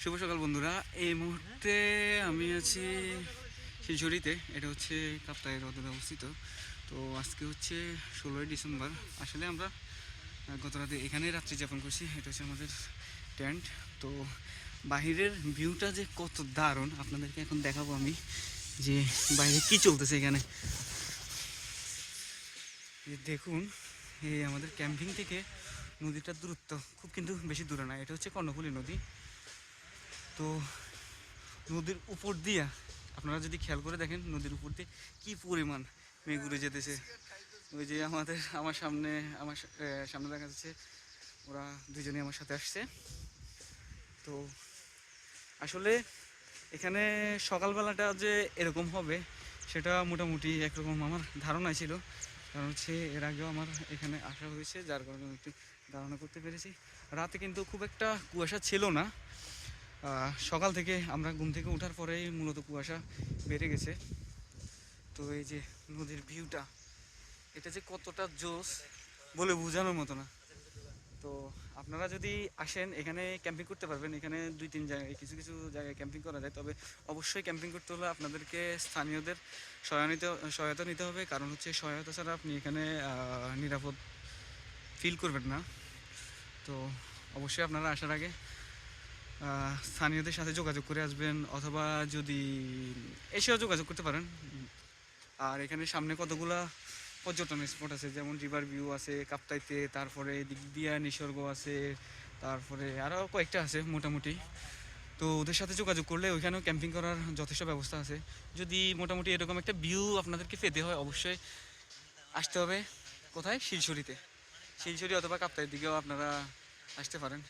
শুভ সকাল বন্ধুরা। এই মুহূর্তে আমি আছি শিলচরিতে। এটা হচ্ছে কাপ্তাই হ্রদে অবস্থিত। তো আজকে হচ্ছে 16ই ডিসেম্বর। আসলে আমরা গত রাতে এখানেই রাত্রি যাপন করছি। এটা হচ্ছে আমাদের টেন্ট। তো বাহিরের ভিউটা যে কত দারুণ আপনাদেরকে এখন দেখাবো আমি, যে বাইরে কি চলতেছে এখানে। দেখুন, এই আমাদের ক্যাম্পিং থেকে নদীটার দূরত্ব খুব কিন্তু বেশি দূরে না। এটা হচ্ছে কর্ণফুলী নদী। তো নদীর উপর দিয়া আপনারা যদি খেয়াল করে দেখেন, নদীর উপর দিয়ে কী পরিমাণ মেঘ উড়ে যেতেছে। ওই যে আমার সামনে সামনে দেখা যাচ্ছে ওরা দুজনেই আমার সাথে আসছে। তো আসলে এখানে সকালবেলাটা যে এরকম হবে সেটা মোটামুটি একরকম আমার ধারণা ছিল। কারণ হচ্ছে এর আগেও আমার এখানে আসা হয়েছে, যার কারণে আমি একটু ধারণা করতে পেরেছি। রাতে কিন্তু খুব একটা কুয়াশা ছিল না। সকাল থেকে আমরা ঘুম থেকে ওঠার পরেই মূলত কুয়াশা বেড়ে গেছে। তো এই যে নদীর ভিউটা, এটা যে কতটা জোস বলে বোঝানোর মতো না। তো আপনারা যদি আসেন এখানে ক্যাম্পিং করতে পারবেন। এখানে 2-3 জায়গায় কিছু কিছু জায়গায় ক্যাম্পিং করা যায়। তবে অবশ্যই ক্যাম্পিং করতে হলে আপনাদেরকে স্থানীয়দের সহায়তা নিতে হবে। কারণ হচ্ছে সহায়তা ছাড়া আপনি এখানে নিরাপদ ফিল করবেন না। তো অবশ্যই আপনারা আসার আগে স্থানীয়দের সাথে যোগাযোগ করে আসবেন, অথবা যদি এসেও যোগাযোগ করতে পারেন। আর এখানে সামনে কতগুলা পর্যটন স্পট আছে, যেমন রিভার ভিউ আছে কাপ্তাইতে, তারপরে দিক দিয়া নিসর্গ আছে, তারপরে আরও কয়েকটা আছে মোটামুটি। তো ওদের সাথে যোগাযোগ করলে ওইখানেও ক্যাম্পিং করার যথেষ্ট ব্যবস্থা আছে। যদি মোটামুটি এরকম একটা ভিউ আপনাদেরকে পেতে হয়, অবশ্যই আসতে হবে কোথায়, শিলচরিতে। শিলচরি অথবা কাপ্তাইয়ের দিকেও আপনারা আসতে পারেন।